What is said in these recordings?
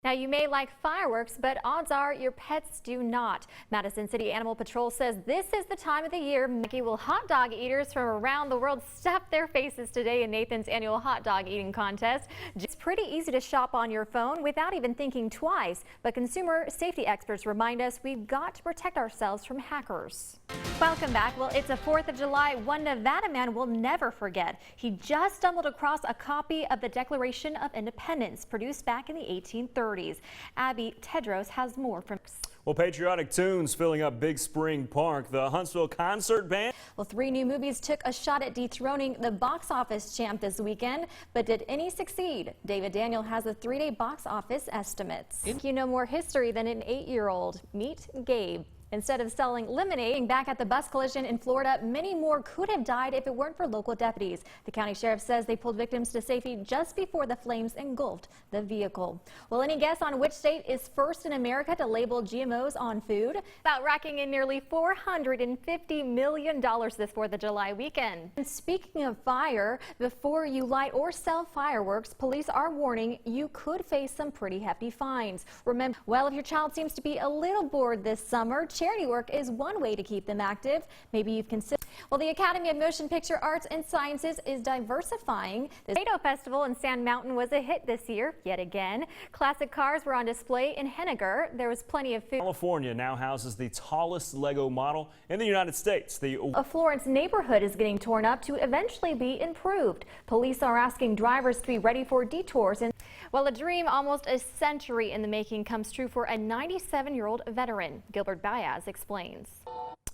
Now, you may like fireworks, but odds are your pets do not. Madison City Animal Patrol says this is the time of the year Mickey will hot dog eaters from around the world stuff their faces today in Nathan's annual hot dog eating contest. It's pretty easy to shop on your phone without even thinking twice, but consumer safety experts remind us we've got to protect ourselves from hackers. Welcome back. Well, it's a 4th of July one Nevada man will never forget. He just stumbled across a copy of the Declaration of Independence produced back in the 1830s. Abby Tedros has more from. Well, patriotic tunes filling up Big Spring Park. The Huntsville Concert Band. Well, 3 new movies took a shot at dethroning the box office champ this weekend, but did any succeed? David Daniel has the 3-day box office estimates. You know more history than an 8-year-old. Meet Gabe. Instead of selling lemonade back at the bus collision in Florida, many more could have died if it weren't for local deputies. The county sheriff says they pulled victims to safety just before the flames engulfed the vehicle. Well, any guess on which state is first in America to label GMOs on food? About racking in nearly $450 million this 4th of July weekend. And speaking of fire, before you light or sell fireworks, police are warning you could face some pretty hefty fines. Remember, well, if your child seems to be a little bored this summer, charity work is one way to keep them active. Maybe you've considered. Well, the Academy of Motion Picture Arts and Sciences is diversifying. The Tomato Festival in Sand Mountain was a hit this year, yet again. Classic cars were on display in Henniger. There was plenty of food. California now houses the tallest Lego model in the United States. A Florence neighborhood is getting torn up to eventually be improved. Police are asking drivers to be ready for detours. Well, a dream almost a century in the making comes true for a 97-year-old veteran. Gilbert Baez explains.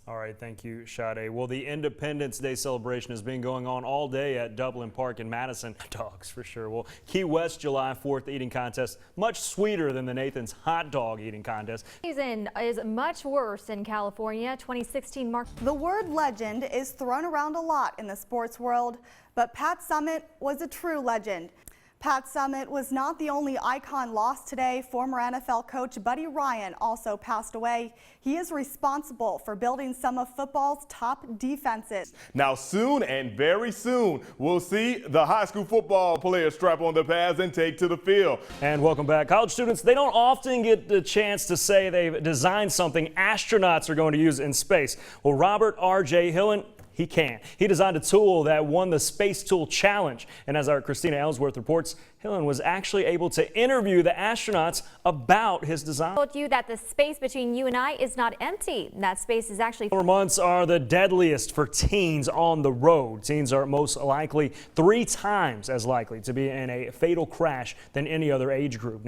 All right, thank you, Sade. Well, the Independence Day celebration has been going on all day at Dublin Park in Madison. Dogs, for sure. Well, Key West July 4th eating contest, much sweeter than the Nathan's hot dog eating contest. Season is much worse in California. 2016 marked. The word legend is thrown around a lot in the sports world, but Pat Summitt was a true legend. Pat Summitt was not the only icon lost today. Former NFL coach Buddy Ryan also passed away. He is responsible for building some of football's top defenses. Now soon, and very soon, we'll see the high school football players strap on their pads and take to the field. And welcome back. College students, they don't often get the chance to say they've designed something astronauts are going to use in space. Well, Robert R.J. Hillen, he can. He designed a tool that won the Space Tool Challenge. And as our Christina Ellsworth reports, Hillen was actually able to interview the astronauts about his design. I told you that the space between you and I is not empty. That space is actually. 4 months are the deadliest for teens on the road. Teens are most likely 3 times as likely to be in a fatal crash than any other age group.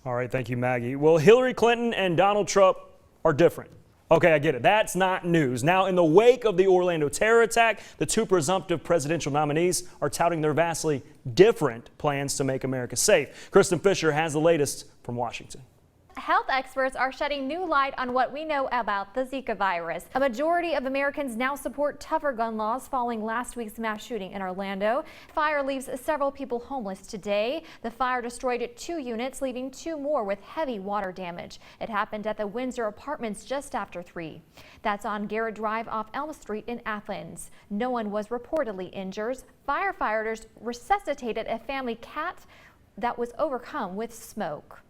All right, thank you, Maggie. Well, Hillary Clinton and Donald Trump are different. Okay, I get it. That's not news. Now, in the wake of the Orlando terror attack, the 2 presumptive presidential nominees are touting their vastly different plans to make America safe. Kristen Fisher has the latest from Washington. Health experts are shedding new light on what we know about the Zika virus. A majority of Americans now support tougher gun laws following last week's mass shooting in Orlando. Fire leaves several people homeless today. The fire destroyed 2 units, leaving 2 more with heavy water damage. It happened at the Windsor Apartments just after 3. That's on Garrett Drive off Elm Street in Athens. No one was reportedly injured. Firefighters resuscitated a family cat that was overcome with smoke.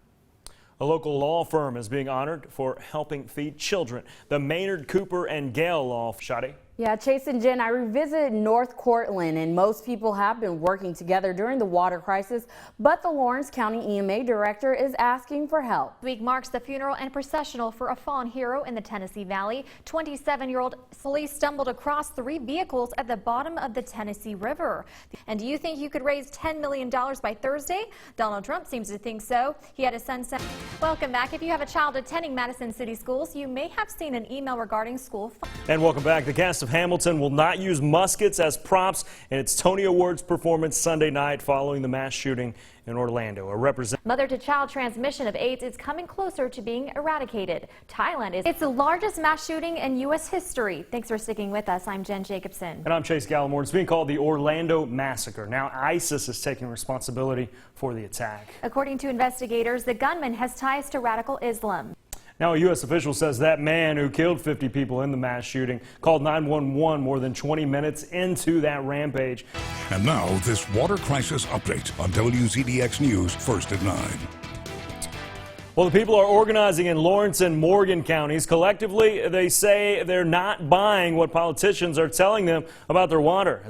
A local law firm is being honored for helping feed children. The Maynard, Cooper, and Gale Law. Shadi? Yeah, Chase and Jen, I revisited North Cortland, and most people have been working together during the water crisis, but the Lawrence County EMA director is asking for help. This week marks the funeral and processional for a fallen hero in the Tennessee Valley. 27-year-old police stumbled across 3 vehicles at the bottom of the Tennessee River. And do you think you could raise $10 million by Thursday? Donald Trump seems to think so. He had a son sent. Welcome back. If you have a child attending Madison City Schools, you may have seen an email regarding school. And welcome back. The cast of Hamilton will not use muskets as props in its Tony Awards performance Sunday night following the mass shooting in Orlando. A Mother-to-child transmission of AIDS is coming closer to being eradicated. Thailand is its the largest mass shooting in U.S. history. Thanks for sticking with us. I'm Jen Jacobson. And I'm Chase Gallimore. It's being called the Orlando Massacre. Now ISIS is taking responsibility for the attack. According to investigators, the gunman has ties to radical Islam. Now, a U.S. official says that man who killed 50 people in the mass shooting called 911 more than 20 minutes into that rampage. And now, this water crisis update on WZDX News, first at 9. Well, the people are organizing in Lawrence and Morgan counties. Collectively, they say they're not buying what politicians are telling them about their water.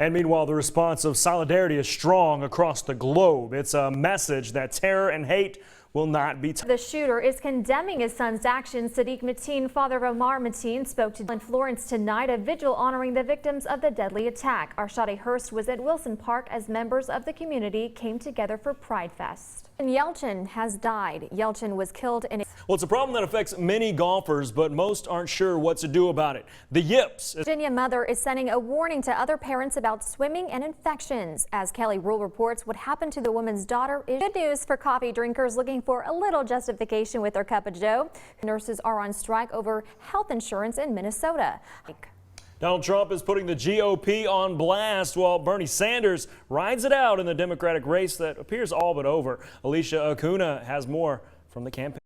And meanwhile, the response of solidarity is strong across the globe. It's a message that terror and hate will not be. The shooter is condemning his son's actions. Sadiq Mateen, father of Omar Mateen, spoke to in Florence tonight, a vigil honoring the victims of the deadly attack. Arshade Hurst was at Wilson Park as members of the community came together for Pride Fest. And YELCHIN has died. YELCHIN was killed in a... Well, it's a problem that affects many golfers, but most aren't sure what to do about it. The yips. Virginia mother is sending a warning to other parents about swimming and infections. As Kelly Rule reports, what happened to the woman's daughter is good news for coffee drinkers looking for a little justification with their cup of joe. Nurses are on strike over health insurance in Minnesota. Donald Trump is putting the GOP on blast while Bernie Sanders rides it out in the Democratic race that appears all but over. Alicia Acuna has more from the campaign.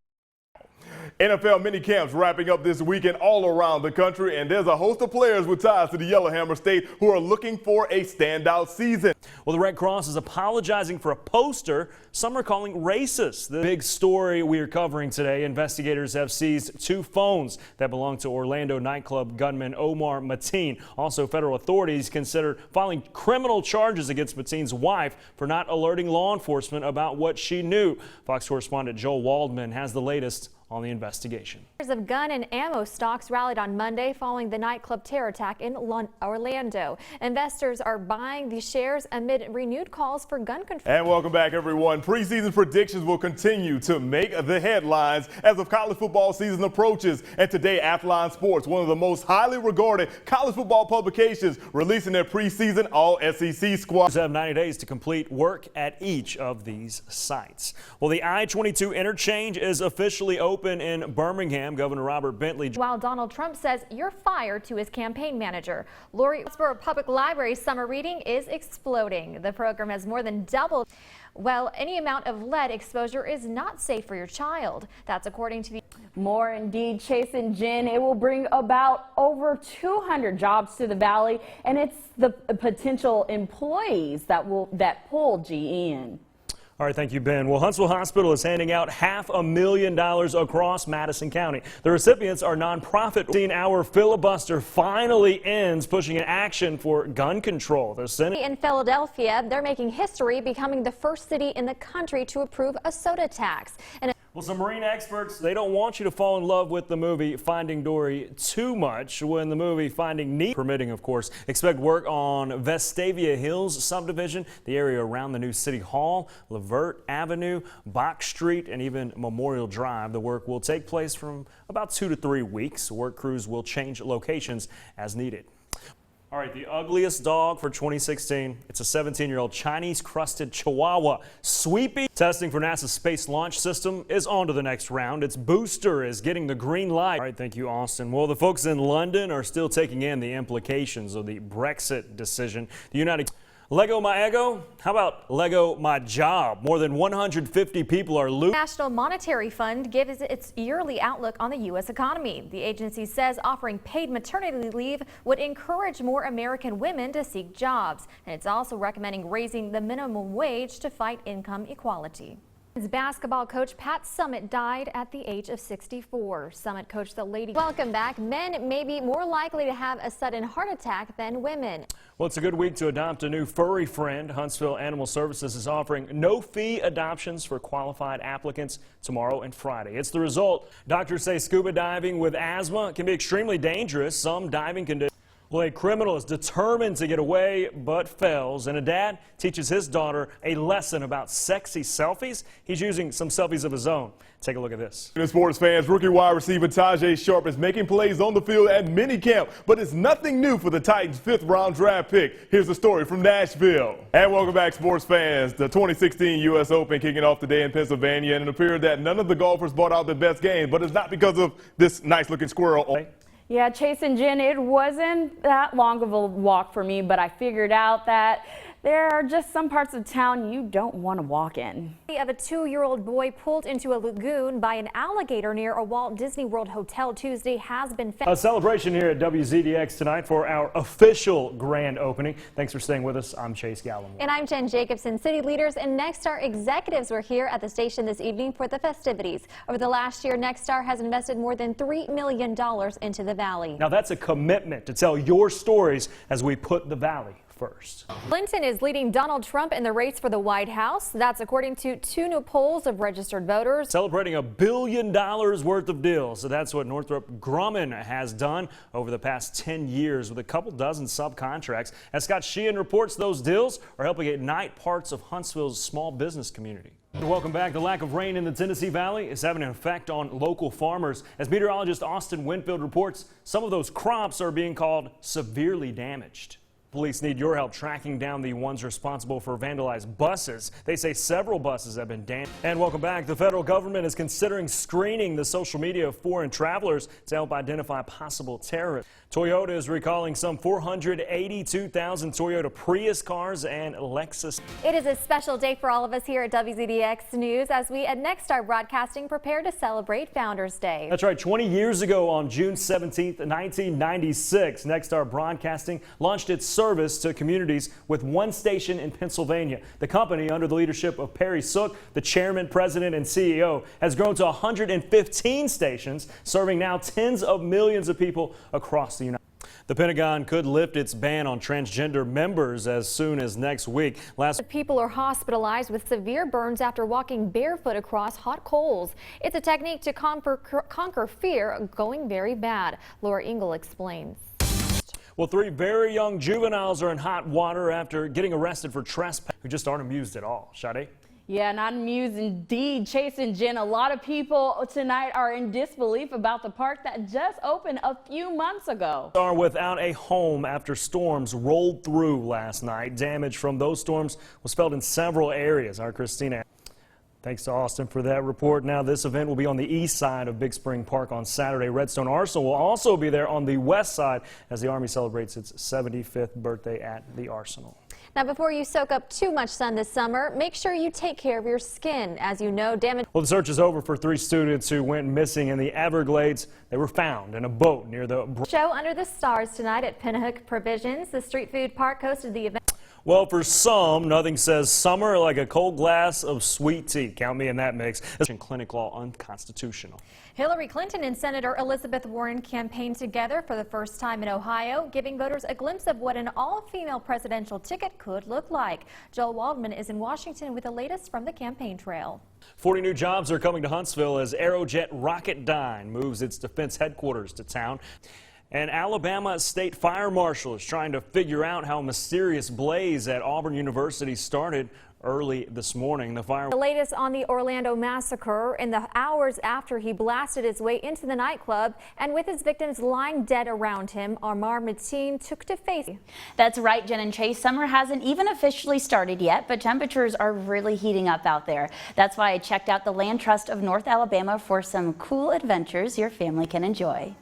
NFL minicamps wrapping up this weekend all around the country, and there's a host of players with ties to the Yellowhammer State who are looking for a standout season. Well, the Red Cross is apologizing for a poster some are calling racist. The big story we are covering today, investigators have seized 2 phones that belong to Orlando nightclub gunman Omar Mateen. Also, federal authorities consider filing criminal charges against Mateen's wife for not alerting law enforcement about what she knew. Fox correspondent Joel Waldman has the latest on the investigation. Of gun and ammo stocks rallied on Monday following the nightclub terror attack in Orlando. Investors are buying these shares amid renewed calls for gun control. And welcome back, everyone. Preseason predictions will continue to make the headlines as the college football season approaches. And today, Athlon Sports, one of the most highly regarded college football publications, releasing their preseason all-SEC squad. Have 90 days to complete work at each of these sites. Well, the I-22 interchange is officially open in Birmingham. Governor Robert Bentley. While Donald Trump says you're fired to his campaign manager. Lawrenceburg Public Library summer reading is exploding. The program has more than doubled. Well, any amount of lead exposure is not safe for your child. That's according to the... More indeed, Chase and Jen. It will bring about over 200 jobs to the valley, and it's the potential employees that pull GE in. All right, thank you, Ben. Well, Huntsville Hospital is handing out $500,000 across Madison County. The recipients are nonprofit. 18-hour filibuster finally ends, pushing an action for gun control. The Senate in Philadelphia, they're making history, becoming the first city in the country to approve a soda tax. And well, some marine experts, they don't want you to fall in love with the movie Finding Dory too much when the movie Finding Nemo, permitting, of course. Expect work on Vestavia Hills subdivision, the area around the new City Hall, Levert Avenue, Box Street, and even Memorial Drive. The work will take place from about 2 to 3 weeks. Work crews will change locations as needed. All right, the ugliest dog for 2016. It's a 17-year-old Chinese-crusted Chihuahua. Sweepy. Testing for NASA's Space Launch System is on to the next round. Its booster is getting the green light. All right, thank you, Austin. Well, the folks in London are still taking in the implications of the Brexit decision. The United Lego my ego? How about Lego my job? More than 150 people are losing. The National Monetary Fund gives its yearly outlook on the U.S. economy. The agency says offering paid maternity leave would encourage more American women to seek jobs. And it's also recommending raising the minimum wage to fight income equality. Basketball coach Pat Summitt died at the age of 64. Summitt coached the Lady. Welcome back. Men may be more likely to have a sudden heart attack than women. Well, it's a good week to adopt a new furry friend. Huntsville Animal Services is offering no-fee adoptions for qualified applicants tomorrow and Friday. It's the result. Doctors say scuba diving with asthma can be extremely dangerous. Some diving conditions. Well, a criminal is determined to get away but fails, and a dad teaches his daughter a lesson about sexy selfies. He's using some selfies of his own. Take a look at this. Sports fans, rookie wide receiver Tajay Sharp is making plays on the field at minicamp, but it's nothing new for the Titans' 5th-round draft pick. Here's the story from Nashville. And welcome back, sports fans. The 2016 U.S. Open kicking off today in Pennsylvania, and it appeared that none of the golfers brought out their best game, but it's not because of this nice-looking squirrel. Yeah, Chase and Jen, it wasn't that long of a walk for me, but I figured out that There are just some parts of town you don't want to walk in. Of a 2-year-old boy pulled into a lagoon by an alligator near a Walt Disney World hotel Tuesday has been found. A celebration here at WZDX tonight for our official grand opening. Thanks for staying with us. I'm Chase Gallimore. And I'm Jen Jacobson. City leaders and Nexstar executives were here at the station this evening for the festivities. Over the last year, Nexstar has invested more than $3 million into the valley. Now that's a commitment to tell your stories as we put the valley first. Clinton is leading Donald Trump in the race for the White House. That's according to 2 new polls of registered voters. Celebrating $1 billion worth of deals. So that's what Northrop Grumman has done over the past 10 years with a couple dozen subcontracts. As Scott Sheehan reports, those deals are helping ignite parts of Huntsville's small business community. Welcome back. The lack of rain in the Tennessee Valley is having an effect on local farmers. As meteorologist Austin Winfield reports, some of those crops are being called severely damaged. Police need your help tracking down the ones responsible for vandalized buses. They say several buses have been damaged. And welcome back. The federal government is considering screening the social media of foreign travelers to help identify possible terrorists. Toyota is recalling some 482,000 Toyota Prius cars and Lexus. It is a special day for all of us here at WZDX News as we at Nexstar Broadcasting prepare to celebrate Founders Day. That's right. 20 years ago on June 17th, 1996, Nexstar Broadcasting launched its service to communities with one station in Pennsylvania. The company, under the leadership of Perry Sook, the chairman, president, and CEO, has grown to 115 stations, serving now tens of millions of people across the United States. The Pentagon could lift its ban on transgender members as soon as next week. People are hospitalized with severe burns after walking barefoot across hot coals. It's a technique to conquer fear going very bad. Laura Engel explains. Well, 3 very young juveniles are in hot water after getting arrested for trespass who just aren't amused at all. Sade? Yeah, not amused indeed. Chase and Jen, a lot of people tonight are in disbelief about the park that just opened a few months ago. Are without a home after storms rolled through last night. Damage from those storms was felt in several areas. Our Christina. Thanks to Austin for that report. Now, this event will be on the east side of Big Spring Park on Saturday. Redstone Arsenal will also be there on the west side as the Army celebrates its 75th birthday at the Arsenal. Now, before you soak up too much sun this summer, make sure you take care of your skin. As you know, damage. Well, the search is over for 3 students who went missing in the Everglades. They were found in a boat near the show Under the Stars tonight at Pinnahook Provisions. The street food park hosted the event. Well, for some, nothing says summer like a cold glass of sweet tea. Count me in that mix. Clinic law unconstitutional. Hillary Clinton and Senator Elizabeth Warren campaigned together for the first time in Ohio, giving voters a glimpse of what an all-female presidential ticket could look like. Joel Waldman is in Washington with the latest from the campaign trail. 40 new jobs are coming to Huntsville as Aerojet Rocketdyne moves its defense headquarters to town. An Alabama state fire marshal is trying to figure out how a mysterious blaze at Auburn University started early this morning. The latest on the Orlando massacre in the hours after he blasted his way into the nightclub and with his victims lying dead around him, Amar Mateen took to face. That's right, Jen and Chase. Summer hasn't even officially started yet, but temperatures are really heating up out there. That's why I checked out the Land Trust of North Alabama for some cool adventures your family can enjoy.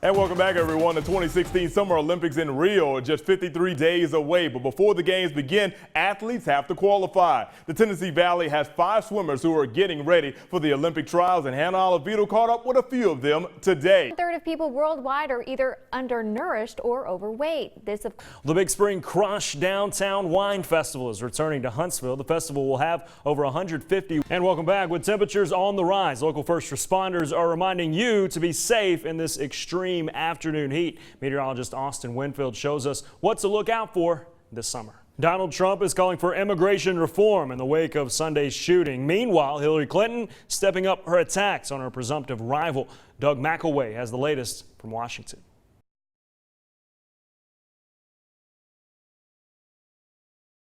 And welcome back, everyone. The 2016 Summer Olympics in Rio are just 53 days away. But before the games begin, athletes have to qualify. The Tennessee Valley has 5 swimmers who are getting ready for the Olympic trials, and Hannah Oliveto caught up with a few of them today. 1/3 of people worldwide are either undernourished or overweight. The Big Spring Crush Downtown Wine Festival is returning to Huntsville. The festival will have over 150. And welcome back. With temperatures on the rise, local first responders are reminding you to be safe in this extreme afternoon heat. Meteorologist Austin Winfield shows us what to look out for this summer. Donald Trump is calling for immigration reform in the wake of Sunday's shooting. Meanwhile, Hillary Clinton stepping up her attacks on her presumptive rival. Doug McElway has the latest from Washington.